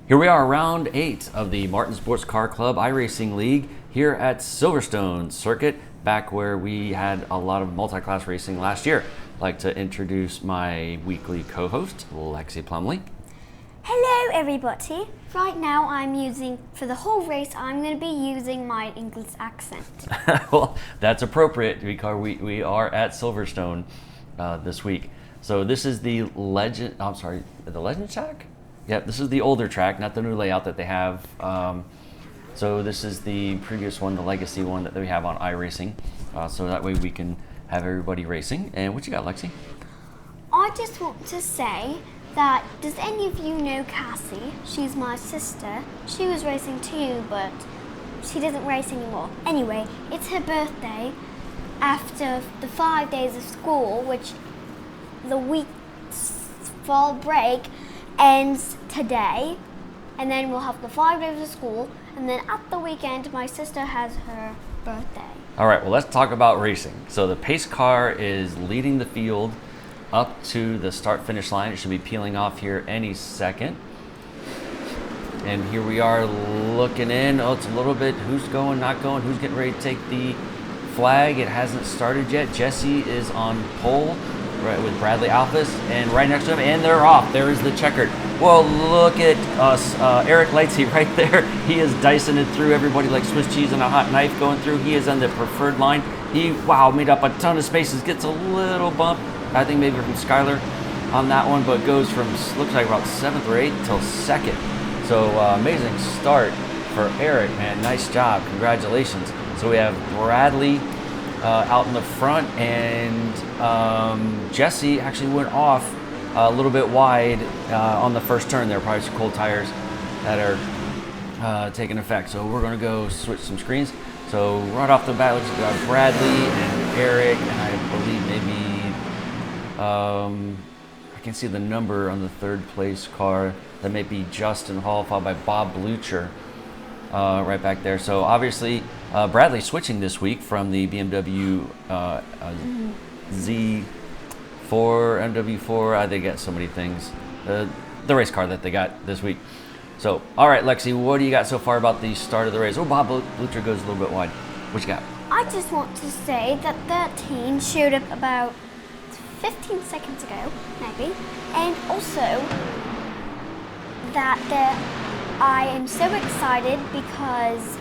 Here we are, round 8 of the Martin Sports Car Club iRacing League here at Silverstone Circuit, back where we had a lot of multi-class racing last year. I'd like to introduce my weekly co-host, Lexi Plumley. Hello everybody. Right now for the whole race, I'm going to be using my English accent. Well, that's appropriate because we are at Silverstone this week. So this is the the Legend track? Yep, this is the older track, not the new layout that they have. So this is the previous one, the legacy one that we have on iRacing. So that way we can have everybody racing. And what you got, Lexi? I just want to say that, does any of you know Cassie? She's my sister. She was racing too, but she doesn't race anymore. Anyway, it's her birthday after the 5 days of school, which the week's fall break ends today, and then we'll have the 5 days of school, and then at the weekend my sister has her birthday. All right, well, let's talk about racing. So the pace car is leading the field up to the start-finish line. It should be peeling off here any second. And here we are looking in. Oh, it's a little bit who's going, not going, who's getting ready to take the flag. It hasn't started yet. Jesse is on pole right with Bradley Alphys, and right next to him, and they're off. There is the checkered. Well, look at us. Eric Lightsey right there. He is dicing it through everybody like Swiss cheese and a hot knife going through. He is on the preferred line. He, made up a ton of spaces, gets a little bump, I think maybe from Skyler on that one, but goes from, looks like about 7th or 8th till 2nd. So amazing start for Eric, man. Nice job. Congratulations. So we have Bradley out in the front, and Jesse actually went off a little bit wide on the first turn there. Probably some cold tires that are taking effect. So we're going to go switch some screens. So right off the bat, looks like Bradley and Eric, and I believe maybe I can see the number on the 3rd place car. That may be Justin Hall, followed by Bob Blucher right back there. So obviously Bradley switching this week from the BMW Z4, MW4. They got so many things. The race car that they got this week. So, all right, Lexi, what do you got so far about the start of the race? Oh, Bob Blucher goes a little bit wide. What you got? I just want to say that 13 showed up about 15 seconds ago, maybe, and also that I am so excited because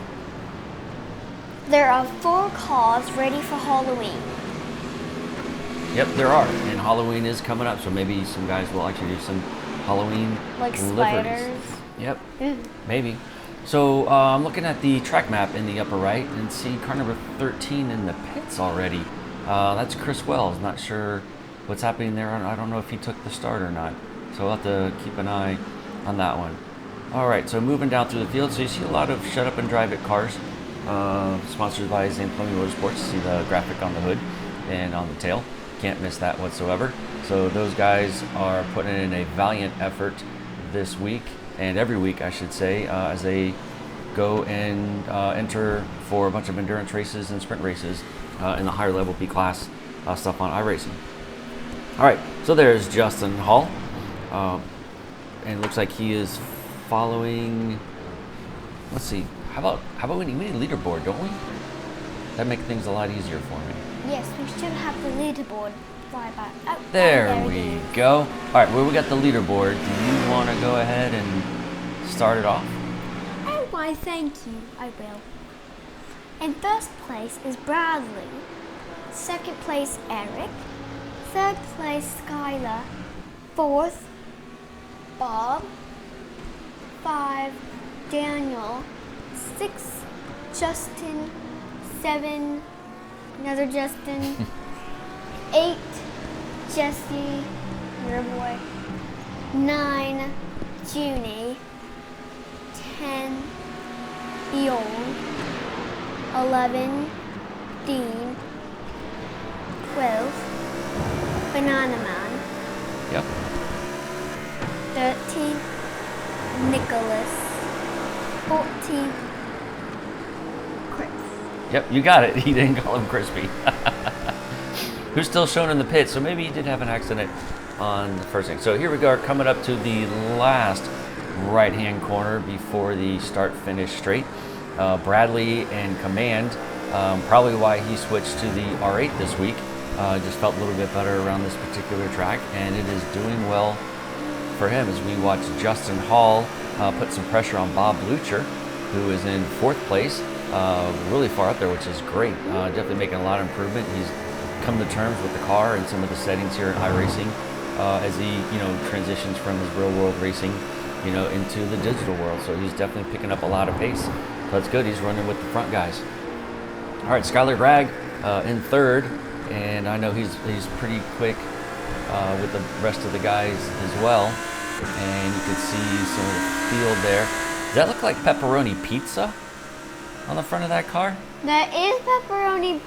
there are 4 cars ready for Halloween. Yep, there are, and Halloween is coming up, so maybe some guys will actually do some Halloween like liveries. spiders. Yep, maybe. So I'm looking at the track map in the upper right and see car number 13 in the pits already. That's Chris Wells. Not sure what's happening there. I don't know if he took the start or not. So we'll have to keep an eye on that one. All right, so moving down through the field. So you see a lot of shut up and drive it cars. Sponsored by Zane Plumbing Motorsports. See the graphic on the hood and on the tail. Can't miss that whatsoever. So those guys are putting in a valiant effort this week, and every week I should say, as they go and enter for a bunch of endurance races and sprint races in the higher level B class stuff on iRacing. All right, so there's Justin Hall, and it looks like he is following. Let's see, how about we need a leaderboard, don't we? That'd make things a lot easier for me. Yes, we should have the leaderboard right back. Oh, there we go. All right, well, we got the leaderboard. Do you want to go ahead and start it off? Oh, why, thank you. I will. In 1st place is Bradley. 2nd place, Eric. 3rd place, Skylar. 4th, Bob. 5, Daniel. 6, Justin. 7, another Justin. 8, Jesse, your boy. 9, Junie. 10, Bjorn. 11, Dean. 12, Banana Man. Yep. 13, Nicholas. 14, Chris. Yep, you got it. He didn't call him Crispy. Who's still shown in the pit, so maybe he did have an accident on the first thing. So here we go, coming up to the last right-hand corner before the start-finish straight. Bradley in command, probably why he switched to the R8 this week. Just felt a little bit better around this particular track, and it is doing well for him as we watch Justin Hall put some pressure on Bob Blucher, who is in 4th place, really far up there, which is great. Definitely making a lot of improvement. He's come to terms with the car and some of the settings here at iRacing as he, transitions from his real-world racing, into the digital world. So he's definitely picking up a lot of pace. So that's good. He's running with the front guys. All right, Skylar Gregg in 3rd, and I know he's pretty quick with the rest of the guys as well. And you can see some of the field there. Does that look like pepperoni pizza on the front of that car? That is pepperoni.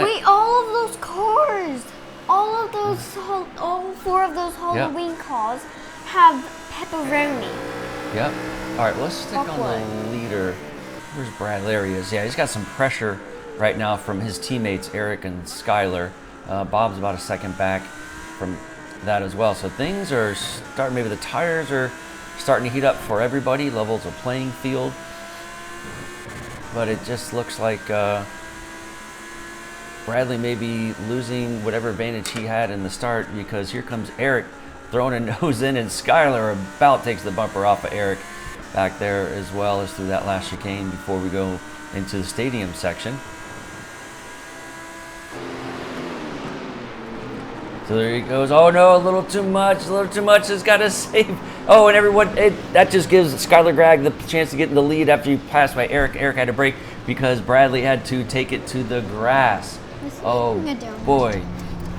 Wait, all of those cars, all 4 of those Halloween cars have pepperoni. Yep. All right, let's stick on the leader. Where's Brad? There he is. Yeah, he's got some pressure right now from his teammates, Eric and Skylar. Bob's about a second back from that as well. So things are starting, maybe the tires are starting to heat up for everybody, levels of playing field. But it just looks like Bradley may be losing whatever advantage he had in the start, because here comes Eric throwing a nose in, and Skylar about takes the bumper off of Eric back there, as well as through that last chicane before we go into the stadium section. So there he goes. Oh no, a little too much, has got to save. Oh, and everyone, that just gives Skylar Gregg the chance to get in the lead after you pass by Eric. Eric had to brake because Bradley had to take it to the grass. Oh boy.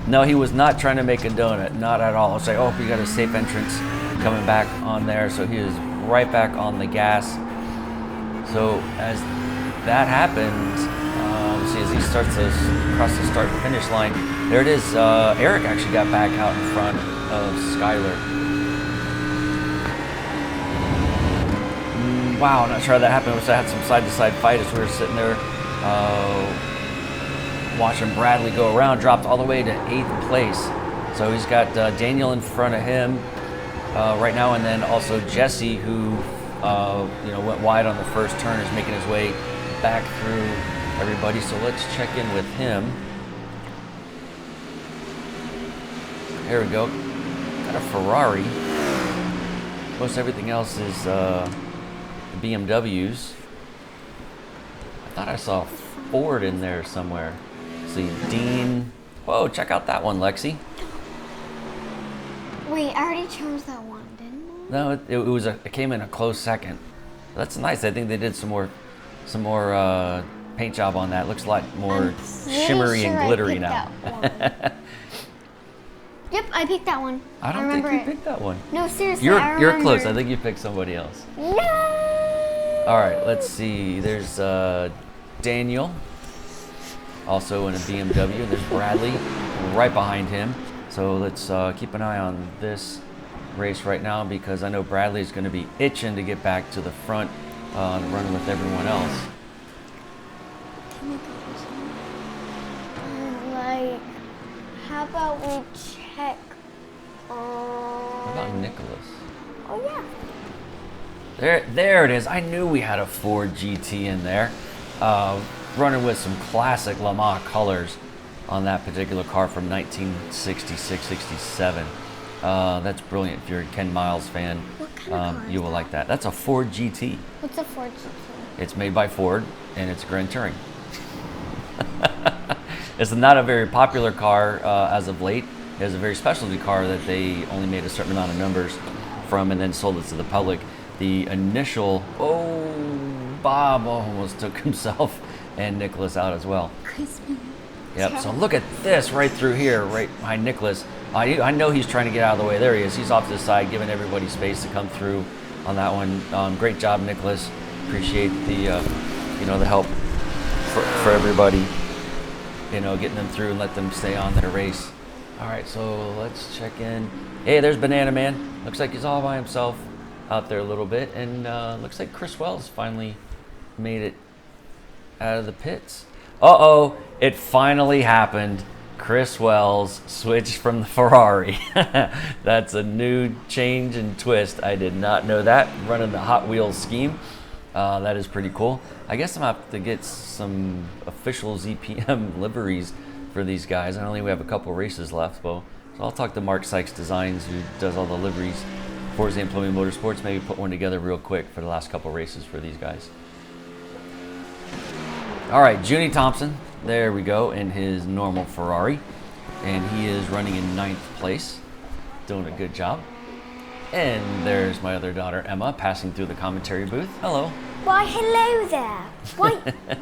No, he was not trying to make a donut, not at all. It's like, oh, you got a safe entrance coming back on there. So he is right back on the gas. So as that happens, see, as he starts to cross the start and finish line, there it is. Eric actually got back out in front of Skylar. Wow, not sure how that happened. I wish I had some side-to-side fight as we were sitting there watching Bradley go around. Dropped all the way to 8th place. So he's got Daniel in front of him right now, and then also Jesse, who went wide on the first turn, is making his way back through everybody. So let's check in with him. There we go. Got a Ferrari. Most everything else is the BMWs. I thought I saw Ford in there somewhere. See, Dean. Whoa, check out that one, Lexi. Wait, I already chose that one, didn't I? No, it came in a close second. That's nice. I think they did some more paint job on that. Looks a lot more shimmery and glittery now. Yep, I picked that one. I don't think you picked that one. No, seriously, You're close. I think you picked somebody else. No! All right, let's see. There's Daniel, also in a BMW, and there's Bradley right behind him. So let's keep an eye on this race right now, because I know Bradley's going to be itching to get back to the front and run with everyone else. How about we check What about Nicholas? Oh yeah. There it is. I knew we had a Ford GT in there. Running with some classic Le Mans colors on that particular car from 1966-67. That's brilliant. If you're a Ken Miles fan, What kind of car you will like that. That's a Ford GT. What's a Ford GT? It's made by Ford, and it's a Grand Touring. It's not a very popular car as of late. It is a very specialty car that they only made a certain amount of numbers from and then sold it to the public. The initial, Bob almost took himself and Nicholas out as well. Yep, so look at this right through here, right behind Nicholas. I know he's trying to get out of the way. There he is. He's off to the side, giving everybody space to come through on that one. Great job, Nicholas. Appreciate the, the help for everybody. Getting them through and let them stay on their race. All right, so let's check in. Hey, there's Banana Man. Looks like he's all by himself out there a little bit, and looks like Chris Wells finally made it out of the pits. It finally happened. Chris Wells switched from the Ferrari. That's a new change and twist. I did not know that. Running the Hot Wheels scheme. That is pretty cool. I guess I'm going to have to get some official ZPM liveries for these guys. I only have a couple races left, so I'll talk to Mark Sykes Designs, who does all the liveries for the Employee Motorsports. Maybe put one together real quick for the last couple races for these guys. All right, Junie Thompson. There we go, in his normal Ferrari. And he is running in 9th place. Doing a good job. And there's my other daughter, Emma, passing through the commentary booth. Hello. Why, hello there.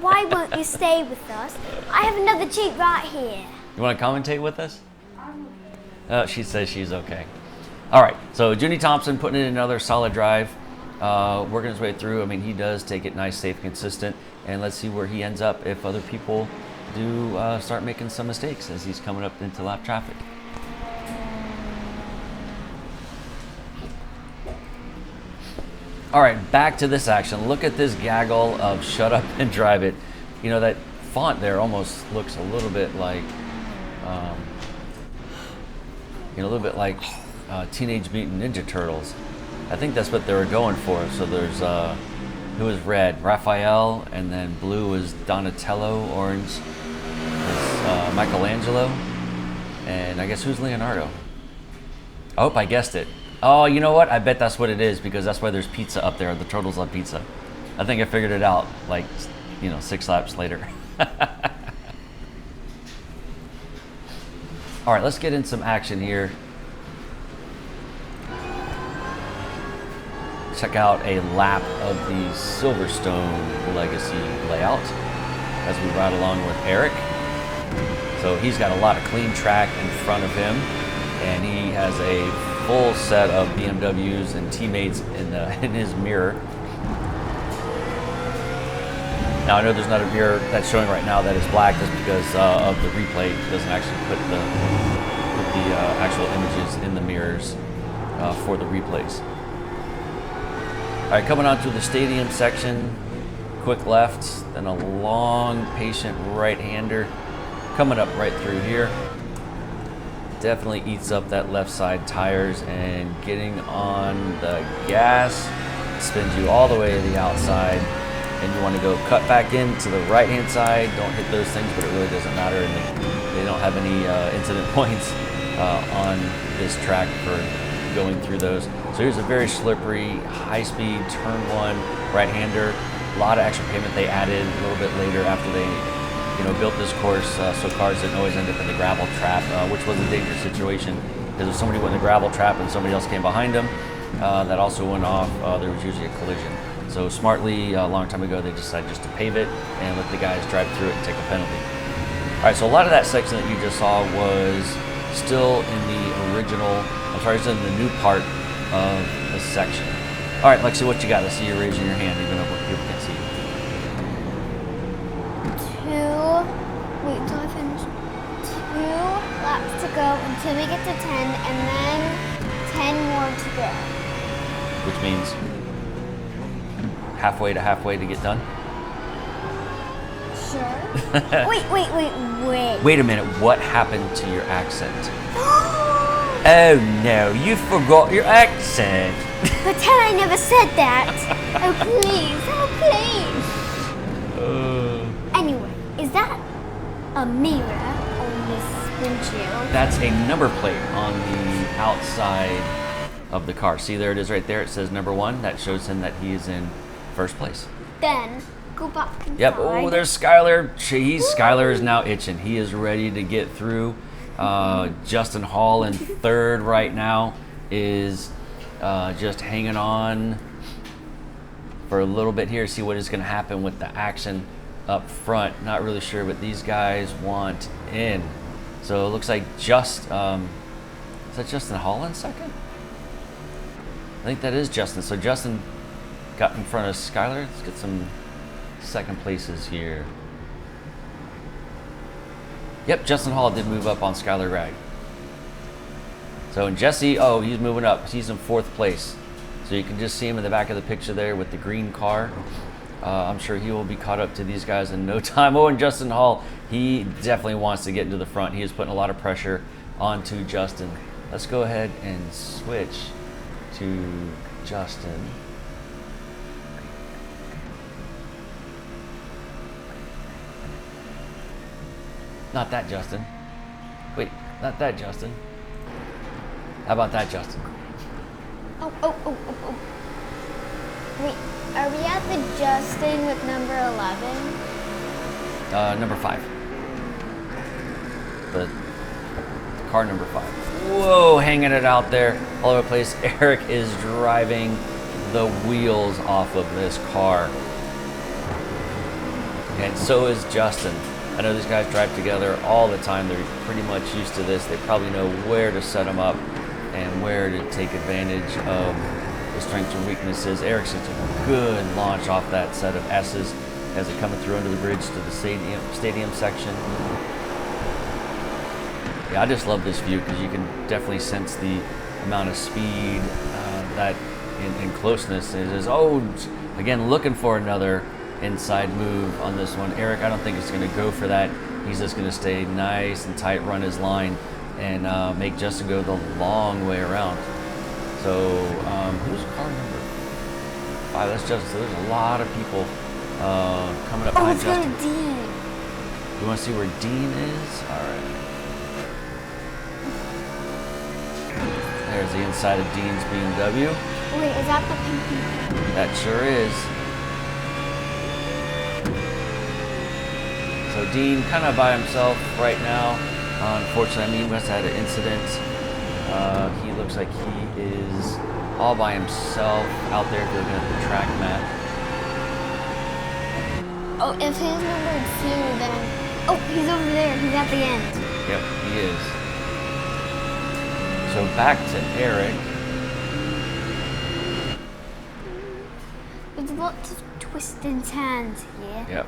Why won't you stay with us? I have another Jeep right here. You want to commentate with us? She says she's okay. All right, so Junie Thompson putting in another solid drive. Working his way through. I mean, he does take it nice, safe, consistent. And let's see where he ends up if other people do start making some mistakes as he's coming up into lap traffic. All right, back to this action. Look at this gaggle of shut up and drive it. You know, that font there almost looks a little bit like, Teenage Mutant Ninja Turtles. I think that's what they were going for. So there's, who was red? Raphael, and then blue is Donatello, orange is Michelangelo, and I guess who's Leonardo? I hope I guessed it. Oh, you know what? I bet that's what it is, because that's why there's pizza up there. The turtles love pizza. I think I figured it out, 6 laps later. All right, let's get in some action here. Check out a lap of the Silverstone Legacy layout as we ride along with Eric. So he's got a lot of clean track in front of him, and he has a full set of BMWs and teammates in his mirror. Now I know there's not a mirror that's showing right now that is black, just because of the replay. It doesn't actually put the actual images in the mirrors for the replays. All right, coming on to the stadium section, quick left, then a long, patient right-hander coming up right through here. Definitely eats up that left side tires, and getting on the gas spins you all the way to the outside, and you want to go cut back into the right-hand side. Don't hit those things, but it really doesn't matter, and they don't have any incident points on this track for going through those. So here's a very slippery, high-speed turn one right-hander. A lot of extra pavement they added a little bit later after they, built this course so cars didn't always end up in the gravel trap, which was a dangerous situation, because if somebody went in the gravel trap and somebody else came behind them, that also went off. There was usually a collision. So smartly, a long time ago, they decided just to pave it and let the guys drive through it and take a penalty. All right, so a lot of that section that you just saw was still in the original. It's in the new part of the section. All right, Lexi, what you got? I see you raising your hand, even though people can't see you. Wait until I finish. 2 laps to go until we get to 10, and then 10 more to go. Which means halfway to get done? Sure. Wait. Wait a minute, what happened to your accent? Oh no, you forgot your accent. Pretend I never said that. Oh please. Anyway, is that a mirror on this windshield? That's a number plate on the outside of the car. See, there it is right there. It says number 1. That shows him that he is in first place. Then go back inside. Yep. Oh, there's Skylar. Skylar is now itching. He is ready to get through. Justin Hall in 3rd right now is just hanging on for a little bit here, see what is going to happen with the action up front. Not really sure what these guys want in. So it looks like is that Justin Hall in 2nd? I think that is Justin. So Justin got in front of Skylar. Let's get some 2nd places here. Yep, Justin Hall did move up on Skylar Ragg. So, and Jesse, he's moving up. He's in 4th place. So you can just see him in the back of the picture there with the green car. I'm sure he will be caught up to these guys in no time. Oh, and Justin Hall, he definitely wants to get into the front. He is putting a lot of pressure onto Justin. Let's go ahead and switch to Justin. Not that Justin. Wait, not that Justin. How about that Justin? Oh. Wait, are we at the Justin with number 11? Number 5. The car number 5. Whoa, hanging it out there all over the place. Eric is driving the wheels off of this car. And so is Justin. I know these guys drive together all the time. They're pretty much used to this. They probably know where to set them up and where to take advantage of the strengths and weaknesses. Eric's such a good launch off that set of S's as they're coming through under the bridge to the stadium section. Yeah, I just love this view because you can definitely sense the amount of speed that in closeness is. Oh, again, looking for another inside move on this one. Eric, I don't think he's going to go for that. He's just going to stay nice and tight, run his line, and make Justin go the long way around. So, who's car number 5? That's Justin. So there's a lot of people coming up behind Justin. Let's go to Dean. You want to see where Dean is? All right. There's the inside of Dean's BMW. Wait, is that the pink? That sure is. So Dean kind of by himself right now. Unfortunately, he must have had an incident. He looks like he is all by himself out there looking at the track map. Oh, if he's number 2, then... Oh, he's over there. He's at the end. Yep, he is. So back to Eric. There's lots of twists and turns here. Yep.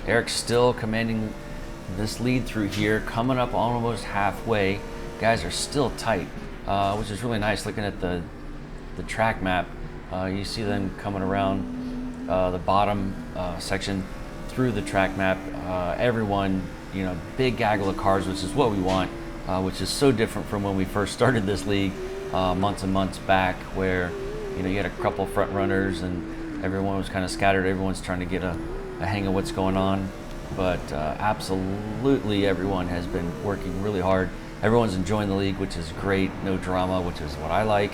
Eric's still commanding this lead through here, coming up almost halfway. Guys are still tight, which is really nice. Looking at the track map, you see them coming around the bottom section through the track map. Everyone, big gaggle of cars, which is what we want, which is so different from when we first started this league months and months back, where you had a couple front runners and everyone was kind of scattered. Everyone's trying to get a hang of what's going on, but absolutely everyone has been working really hard. Everyone's enjoying the league, which is great. No drama, which is what I like,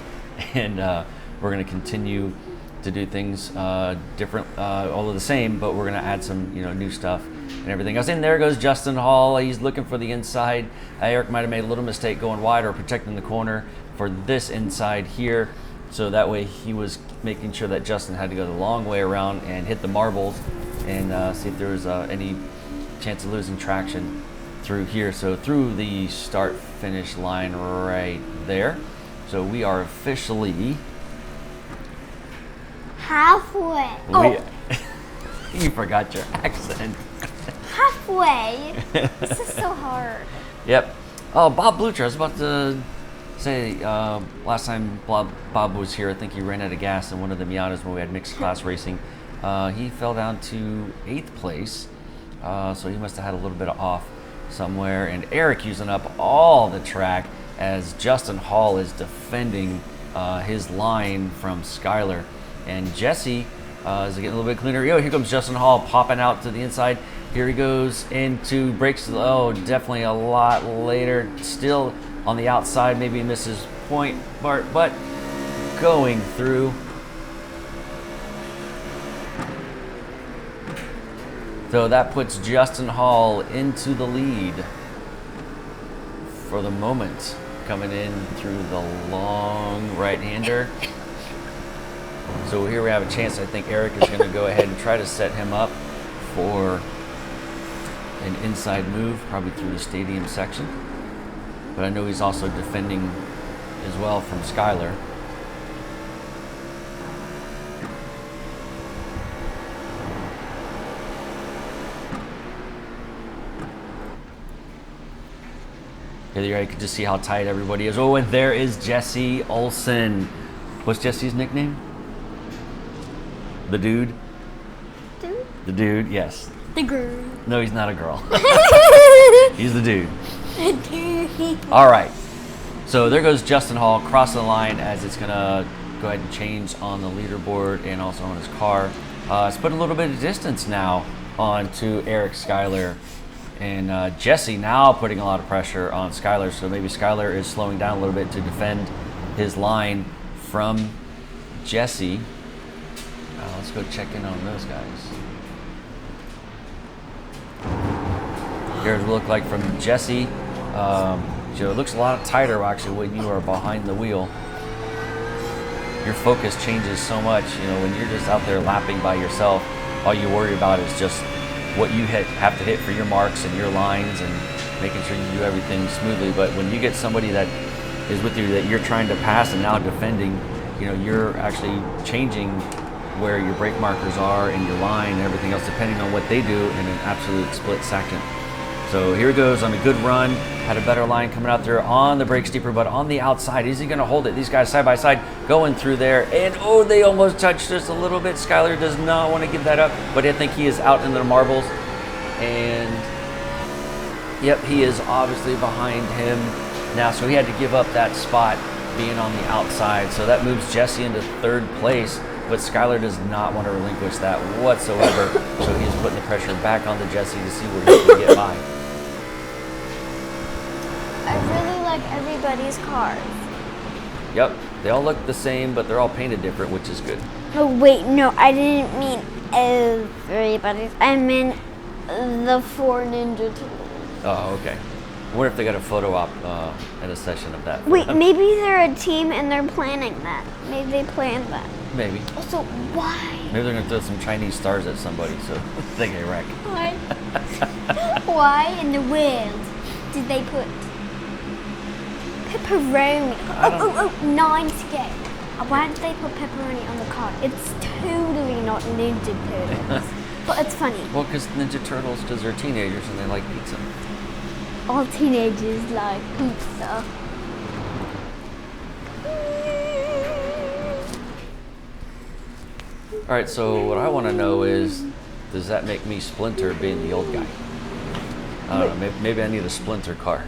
and we're going to continue to do things different, although the same, but we're going to add some new stuff and everything else. And there goes Justin Hall. He's looking for the inside. Eric might have made a little mistake going wide or protecting the corner for this inside here, so that way he was making sure that Justin had to go the long way around and hit the marbles and see if there was any chance of losing traction through here. So through the start finish line right there. So we are officially halfway. Oh, you forgot your accent. Halfway. This is so hard. Yep. Oh, Bob Blucher. I was about to say last time Bob was here, I think he ran out of gas in one of the Miatas when we had mixed class racing. He fell down to 8th place, so he must have had a little bit of off somewhere. And Eric using up all the track as Justin Hall is defending his line from Skylar. And Jesse is getting a little bit cleaner. Here comes Justin Hall popping out to the inside. Here he goes into brakes. Oh, definitely a lot later. Still on the outside, maybe misses point, but going through. So that puts Justin Hall into the lead for the moment, coming in through the long right-hander. So here we have a chance. I think Eric is going to go ahead and try to set him up for an inside move, probably through the stadium section. But I know he's also defending as well from Skylar. Here you can just see how tight everybody is. Oh, and there is Jesse Olsen. What's Jesse's nickname? The Dude? The dude, yes. The girl. No, he's not a girl. He's the dude. All right. So there goes Justin Hall crossing the line as it's going to go ahead and change on the leaderboard and also on his car. It's putting a little bit of distance now onto Eric, Skylar, and Jesse now putting a lot of pressure on Skylar. So maybe Skylar is slowing down a little bit to defend his line from Jesse. Let's go check in on those guys. Here's what it looked like from Jesse. So it looks a lot tighter actually when you are behind the wheel. Your focus changes so much. You know, when you're just out there lapping by yourself, all you worry about is just what you have to hit for your marks and your lines and making sure you do everything smoothly. But when you get somebody that is with you that you're trying to pass and now defending, you know, you're actually changing where your brake markers are and your line and everything else depending on what they do in an absolute split second. So here he goes on a good run, had a better line coming out there on the brake steeper, but on the outside, is he gonna hold it? These guys side by side going through there, and oh, they almost touched just a little bit. Skylar does not want to give that up, but I think he is out in the marbles, and yep, he is obviously behind him now, so he had to give up that spot being on the outside. So that moves Jesse into third place, but Skylar does not want to relinquish that whatsoever, so he's putting the pressure back onto Jesse to see where he can get by. I really like everybody's cars. Yep, they all look the same, but they're all painted different, which is good. Oh wait, no, I didn't mean everybody's. I meant the 4 Ninja Turtles. Oh, okay. I wonder if they got a photo op at a session of that. Wait, maybe they're a team and they're planning that. Maybe they planned that. Maybe. Also, why? Maybe they're gonna throw some Chinese stars at somebody so they get wrecked. Why? Why in the world did they put pepperoni? Oh, 9 scale. Why did they put pepperoni on the car? It's totally not Ninja Turtles. But it's funny. Well, because Ninja Turtles, because they're teenagers and they like pizza. All teenagers like pizza. All right, so what I want to know is, does that make me Splinter being the old guy? I don't know, maybe I need a Splinter car.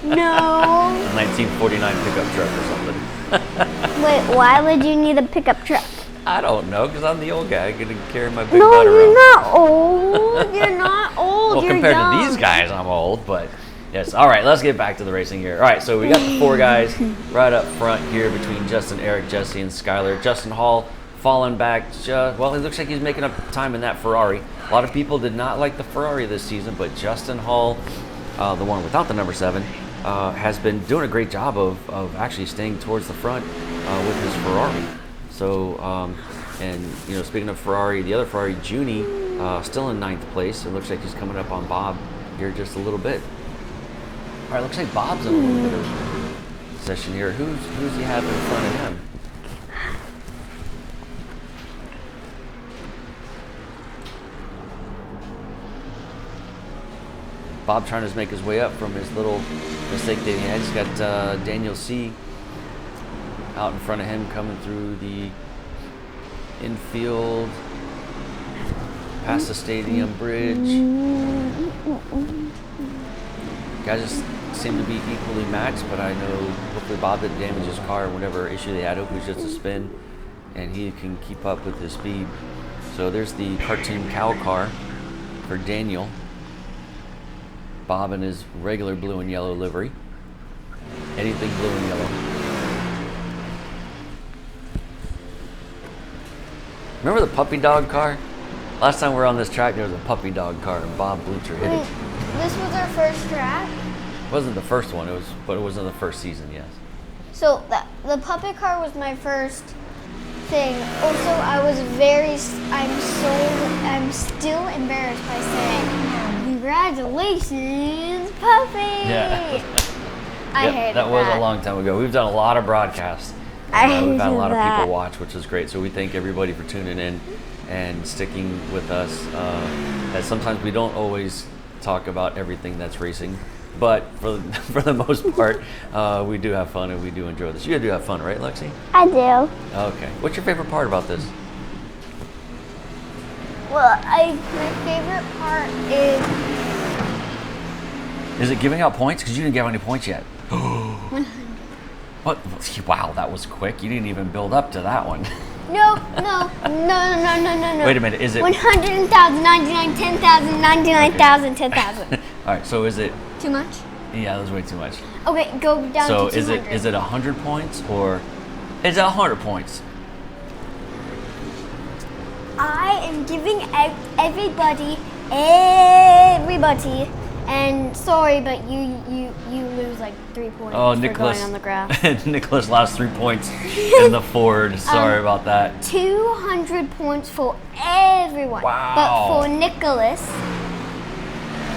No. A 1949 pickup truck or something. Wait, why would you need a pickup truck? I don't know, because I'm the old guy. I get to carry my big No, butt around. you're not old. You're not old. Well, you're compared young. to these guys, I'm old, but yes. All right, let's get back to the racing here. All right, so we got the 4 guys right up front here between Justin, Eric, Jesse, and Skylar. Justin Hall falling back. Well, it looks like he's making up time in that Ferrari. A lot of people did not like the Ferrari this season, but Justin Hall, the one without the number 7, has been doing a great job of actually staying towards the front with his Ferrari. So, and you know, speaking of Ferrari, the other Ferrari, Junie, still in 9th place. It looks like he's coming up on Bob here just a little bit. All right, looks like Bob's in a little bit of session here. Who's he have in front of him? Bob trying to make his way up from his little mistake that he had. He's got Daniel C. out in front of him coming through the infield, past the stadium bridge. Guys just seem to be equally matched, but I know hopefully Bob didn't damage his car or whatever issue they had. Hopefully it's just a spin and he can keep up with his speed. So there's the cartoon cow car for Daniel. Bob in his regular blue and yellow livery. Anything blue and yellow. Remember the puppy dog car? Last time we were on this track, there was a puppy dog car and Bob Blucher hit it. This was our first track? It wasn't the first one, but it was in the first season, yes. So the puppet car was my first thing. Also, I'm still embarrassed by saying, congratulations, puppy! Yeah. I hated that. That was a long time ago. We've done a lot of broadcasts. We've had a lot of people watch, which is great. So we thank everybody for tuning in and sticking with us. As sometimes we don't always talk about everything that's racing, but for the most part, we do have fun and we do enjoy this. You do have fun, right, Lexi? I do. Okay. What's your favorite part about this? Well, my favorite part is Is it giving out points? Because you didn't give any points yet. 100. What? Wow, that was quick. You didn't even build up to that one. No. Wait a minute, is it? 100,000, 99, 10,000, 99,000, 10,000. All right, so is it? Too much? Yeah, that was way too much. Okay, go down So to 200. is it 100 points or is it 100 points? I am giving out everybody, and sorry, but you lose like 3 points Oh, for Nicholas. going on the grass. Nicholas lost 3 points in the Ford. Sorry about that. 200 points for everyone. Wow. But for Nicholas,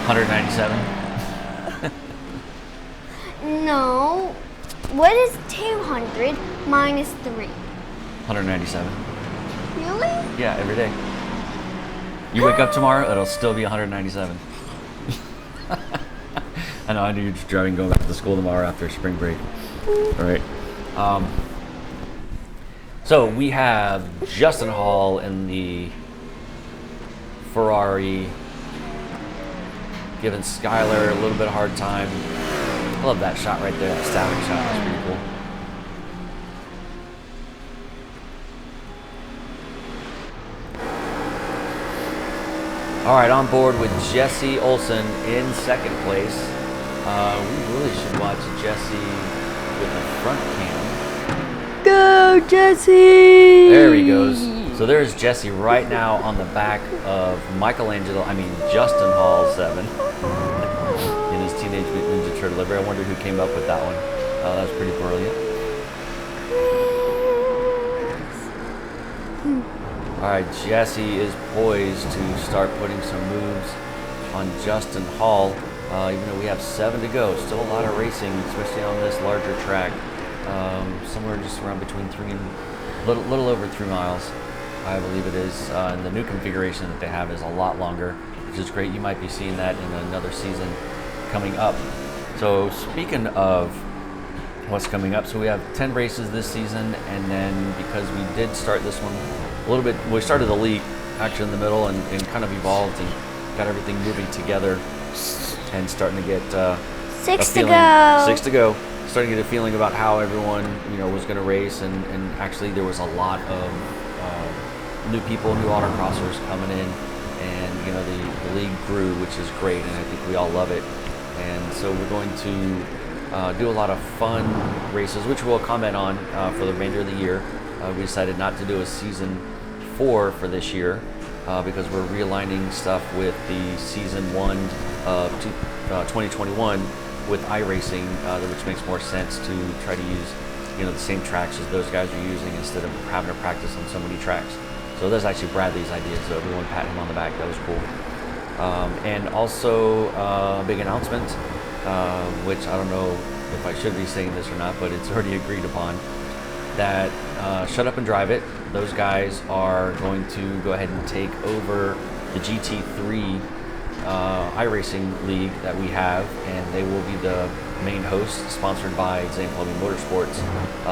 197. no. What is 200 minus 3? 197. Really? Yeah, every day. You wake up tomorrow, it'll still be 197. I know you're just driving going back to school tomorrow after spring break. All right. So we have Justin Hall in the Ferrari, giving Skylar a little bit of hard time. I love that shot right there, that static shot. That's pretty cool. All right, on board with Jesse Olsen in second place. We really should watch Jesse with the front cam. Go, Jesse! There he goes. So there's Jesse right now on the back of Justin Hall 7 in his Teenage Mutant Ninja Turtle livery. I wonder who came up with that one. That was pretty brilliant. All right, Jesse is poised to start putting some moves on Justin Hall. Even though we have 7 to go, still a lot of racing, especially on this larger track. Somewhere just around between 3 and little over 3 miles, I believe it is. And the new configuration that they have is a lot longer, which is great. You might be seeing that in another season coming up. So speaking of what's coming up, so we have 10 races this season, and then because we did start this one a little bit, we started the league actually in the middle and kind of evolved and got everything moving together and starting to get 6 to feeling, go. 6 to go. Starting to get a feeling about how everyone was going to race, and actually there was a lot of new people, new autocrossers coming in, and the league grew, which is great, and I think we all love it. And so we're going to do a lot of fun races, which we'll comment on for the remainder of the year. We decided not to do a season 4 for this year because we're realigning stuff with the season 1 of 2021 with iRacing, which makes more sense to try to use the same tracks as those guys are using instead of having to practice on so many tracks. So that's actually Bradley's idea, so everyone pat him on the back. That was cool. And also a big announcement, which I don't know if I should be saying this or not, but it's already agreed upon, that Shut Up and Drive It, those guys are going to go ahead and take over the GT3 iRacing league that we have, and they will be the main host, sponsored by Zane Plumbing Motorsports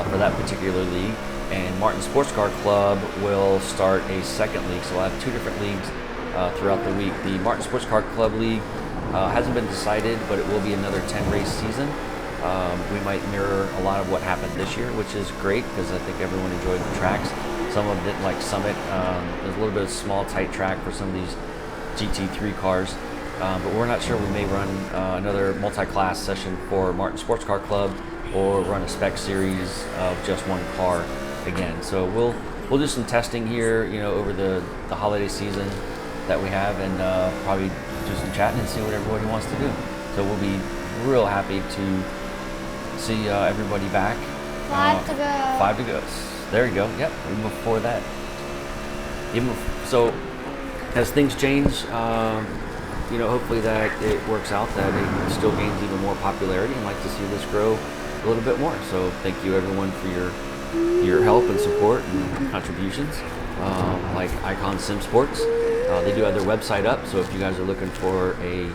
for that particular league. And Martin Sports Car Club will start a second league, so we'll have 2 different leagues throughout the week. The Martin Sports Car Club league hasn't been decided, but it will be another 10-race season. We might mirror a lot of what happened this year, which is great because I think everyone enjoyed the tracks. Some of them didn't like Summit. There's a little bit of small, tight track for some of these GT3 cars. But we're not sure. We may run another multi-class session for Martin Sports Car Club, or run a spec series of just one car again. So we'll do some testing here, over the holiday season that we have, and probably do some chatting and see what everybody wants to do. So we'll be real happy to see everybody back. 5 to go. 5 to go. There you go. Yep. Even before that. So as things change, hopefully that it works out, that it still gains even more popularity, and like to see this grow a little bit more. So thank you everyone for your help and support and contributions. Like Icon Sim Sports, they do have their website up, so if you guys are looking for a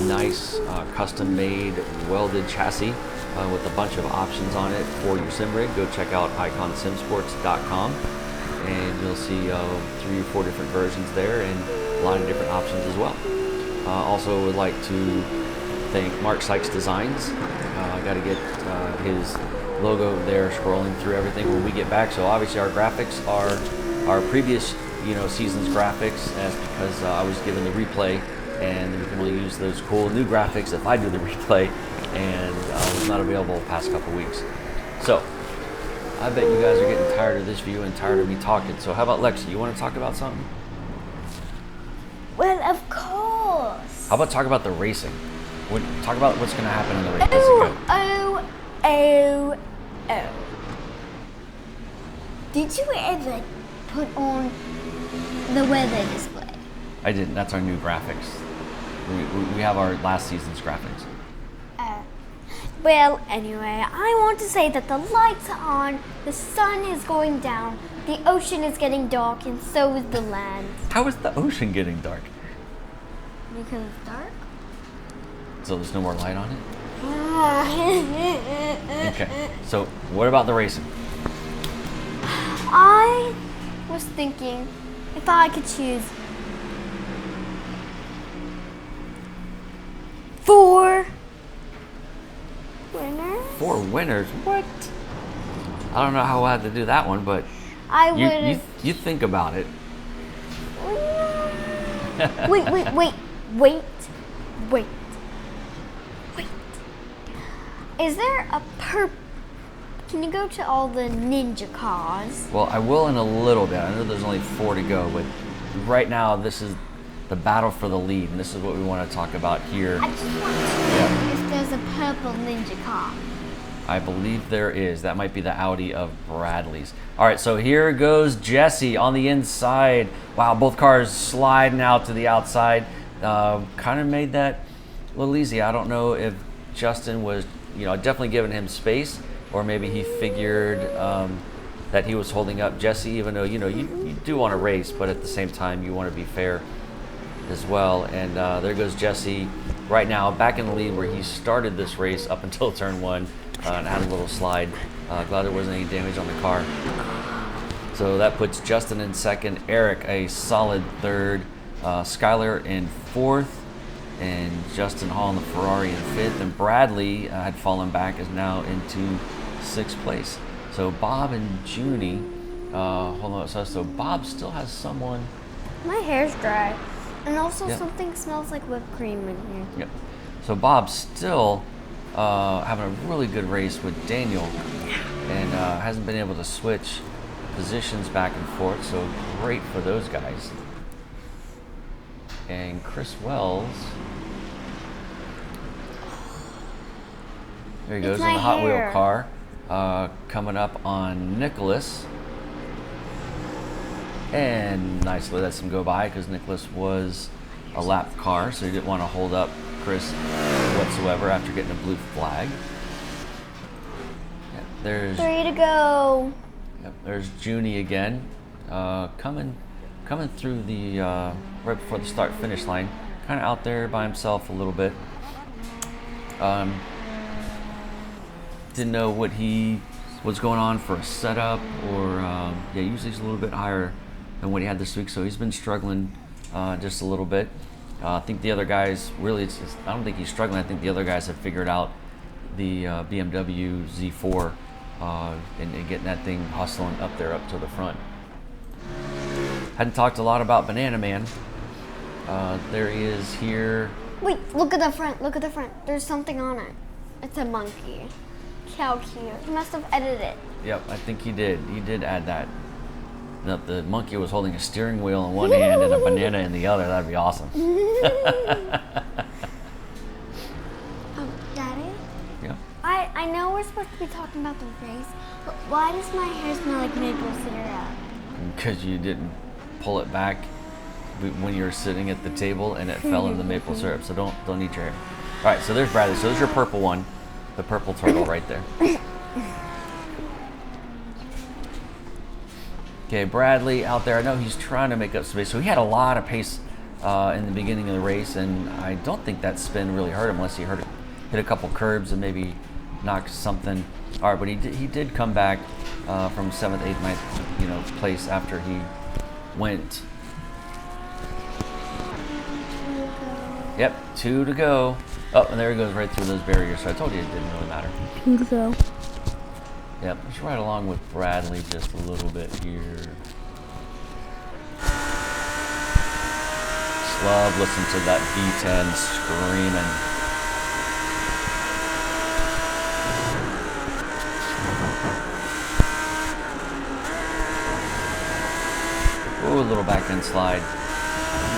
nice custom-made welded chassis with a bunch of options on it for your sim rig, go check out iconsimsports.com. and you'll see 3 or 4 different versions there and a lot of different options as well. Also would like to thank Mark Sykes Designs. I got to get his logo there scrolling through everything when we get back. So obviously our graphics are our previous season's graphics, as because I was given the replay, and we can only use those cool new graphics if I do the replay, and was not available the past couple weeks. So I bet you guys are getting tired of this view and tired of me talking. So how about Lexi? You want to talk about something? Well, of course. How about talk about the racing? Talk about what's going to happen in the race. Oh. Did you ever put on the weather display? I didn't. That's our new graphics. We have our last season's graphics. Well, anyway, I want to say that the lights are on, the sun is going down, the ocean is getting dark, and so is the land. How is the ocean getting dark? Because it's dark? So there's no more light on it? Okay, so what about the racing? I was thinking if I could choose 4 winners. 4 winners? What? I don't know how I had to do that one, but I would. You think about it. Wait. Is there a Can you go to all the ninja cars? Well, I will in a little bit. I know there's only 4 to go, but right now this is the battle for the lead, and this is what we want to talk about here. I just want to know if there's a purple ninja car. I believe there is. That might be the Audi of Bradley's. All right, so here goes Jesse on the inside. Wow, both cars sliding out to the outside. Kind of made that a little easy. I don't know if Justin was, definitely giving him space, or maybe he figured that he was holding up Jesse, even though, you do want to race, but at the same time, you want to be fair as well. And there goes Jesse right now, back in the lead where he started this race up until turn 1 and had a little slide. Glad there wasn't any damage on the car. So that puts Justin in second, Eric a solid third, Skylar in fourth, and Justin Hall in the Ferrari in fifth, and Bradley had fallen back, is now into 6th place. So Bob and Junie, hold on, so Bob still has someone. My hair's dry, and also Yep. something smells like whipped cream in here. Yep. So Bob's still having a really good race with Daniel, and hasn't been able to switch positions back and forth, so great for those guys. And Chris Wells, there he goes in my the Hot Wheel hair. car, coming up on Nicholas. And nicely lets him go by because Nicholas was a lap car, so he didn't want to hold up Chris whatsoever after getting a blue flag. Yeah, there's 3 to go. Yep, there's Junie again, coming through the right before the start finish line, kind of out there by himself a little bit. Didn't know what he was going on for a setup, or usually he's a little bit higher than what he had this week, so he's been struggling just a little bit. I think the other guys really, I don't think he's struggling. I think the other guys have figured out the BMW Z4 and getting that thing hustling up there up to the front. Hadn't talked a lot about Banana Man. There he is here. Wait, look at the front. Look at the front. There's something on it. It's a monkey. How cute. He must have edited it. Yep, I think he did. He did add that. The monkey was holding a steering wheel in one hand and a banana in the other. That'd be awesome. Daddy? Yeah. I know we're supposed to be talking about the race, but why does my hair smell like maple syrup? Because you didn't pull it back when you were sitting at the table and it fell in the maple syrup. So don't eat your hair. All right, so there's Bradley. So there's your purple one, the purple turtle right there. Okay, Bradley out there. I know he's trying to make up space. So he had a lot of pace in the beginning of the race, and I don't think that spin really hurt him unless he hit a couple curbs and maybe knocked something. All right, but he did come back from 7th, 8th, 9th, place after he went. Yep, 2 to go. Oh, and there he goes right through those barriers. So I told you it didn't really matter. 2 to go. Yep, let's ride along with Bradley just a little bit here. Just love listening to that V10 screaming. Ooh, a little back end slide.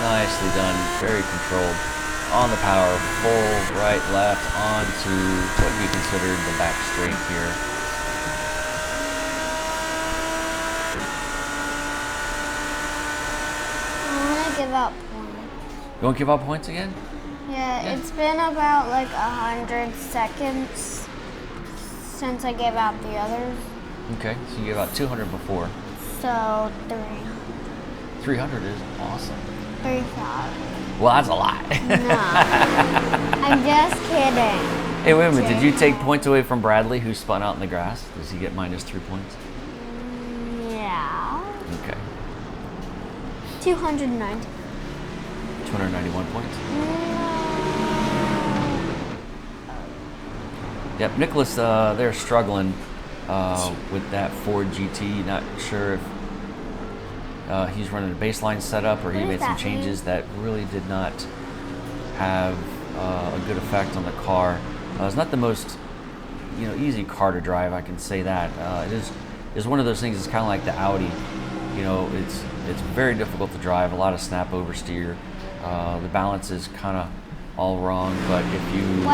Nicely done, very controlled. On the power, full right, left, onto what would be considered the back straight here. I want to give out points. You want to give out points again? Yeah, it's been about like 100 seconds since I gave out the others. Okay, so you gave out 200 before. So 300. 300 is awesome. 3,000. Well, that's a lot. No, I'm just kidding. Hey, wait a minute. Did you take points away from Bradley, who spun out in the grass? Does he get -3 points? Yeah. Okay. 290. 291 points. Yep, Nicholas, they're struggling with that Ford GT. Not sure if he's running a baseline setup or he made some changes that really did not have a good effect on the car. It's not the most easy car to drive, I can say that. It is one of those things. It's kind of like the Audi. It's very difficult to drive. A lot of snap oversteer. The balance is kind of all wrong, but if you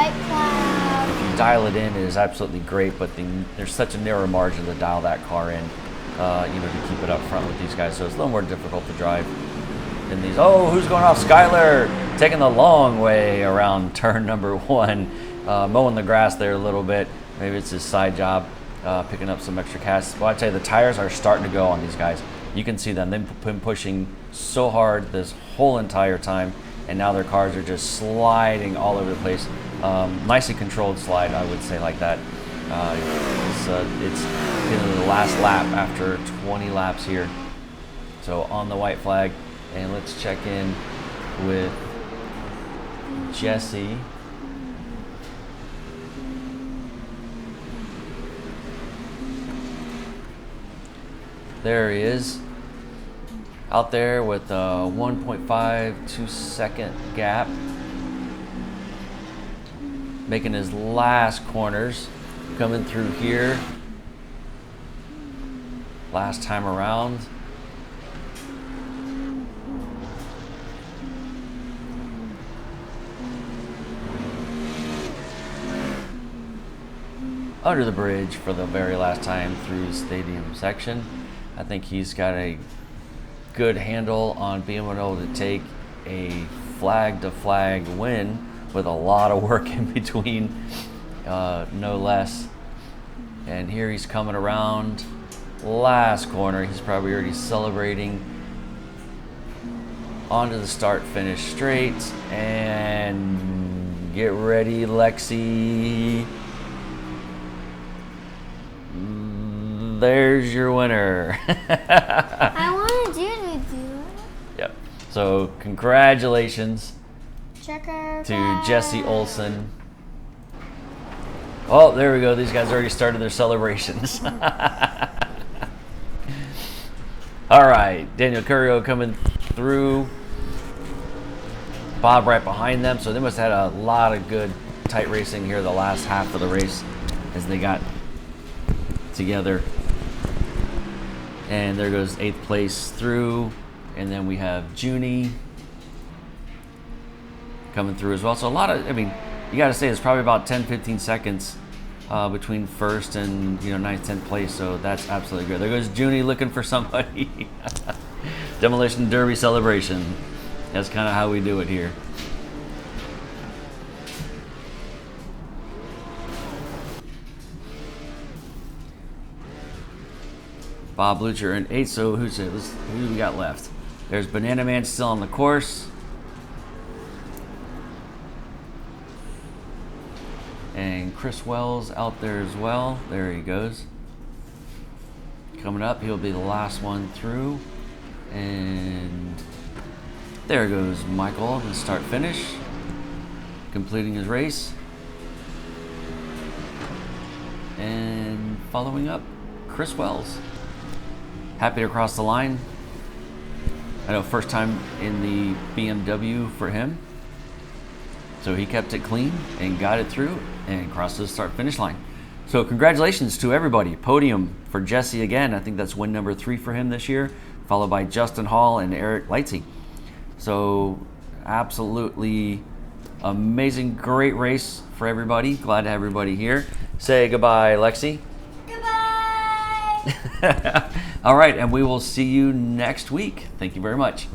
dial it in, it is absolutely great. But there's such a narrow margin to dial that car in, to keep it up front with these guys. So it's a little more difficult to drive in these. Oh, who's going off? Skyler taking the long way around turn number 1, mowing the grass there a little bit. Maybe it's his side job, picking up some extra casts. Well, I tell you, the tires are starting to go on these guys. You can see them. They've been pushing so hard this whole entire time, and now their cars are just sliding all over the place. Nicely controlled slide, I would say, like that. It's the last lap after 20 laps here. So on the white flag, and let's check in with Jesse. There he is, out there with a 1.52 second gap, making his last corners, coming through here, last time around. Under the bridge for the very last time through the stadium section. I think he's got a good handle on being able to take a flag-to-flag win with a lot of work in between, no less. And here he's coming around last corner. He's probably already celebrating. Onto the start-finish straight, and get ready, Lexi. There's your winner. I wanted you to do it. Yep. So congratulations Checker to Jesse Olson. Oh, there we go. These guys already started their celebrations. All right, Daniel Currio coming through. Bob right behind them. So they must have had a lot of good tight racing here the last half of the race as they got together. And there goes 8th place through. And then we have Junie coming through as well. So a lot of, you got to say it's probably about 10-15 seconds between first and 9th, 10th place. So that's absolutely good. There goes Junie looking for somebody. Demolition Derby celebration. That's kind of how we do it here. Bob Lucher in 8th. So who we got left? There's Banana Man still on the course. And Chris Wells out there as well. There he goes. Coming up, he'll be the last one through. And there goes Michael in start finish, completing his race. And following up, Chris Wells. Happy to cross the line. I know, first time in the BMW for him. So he kept it clean and got it through and crossed the start finish line. So congratulations to everybody. Podium for Jesse again. I think that's win number 3 for him this year, followed by Justin Hall and Eric Lightsey. So absolutely amazing, great race for everybody. Glad to have everybody here. Say goodbye, Lexi. Goodbye! All right, and we will see you next week. Thank you very much.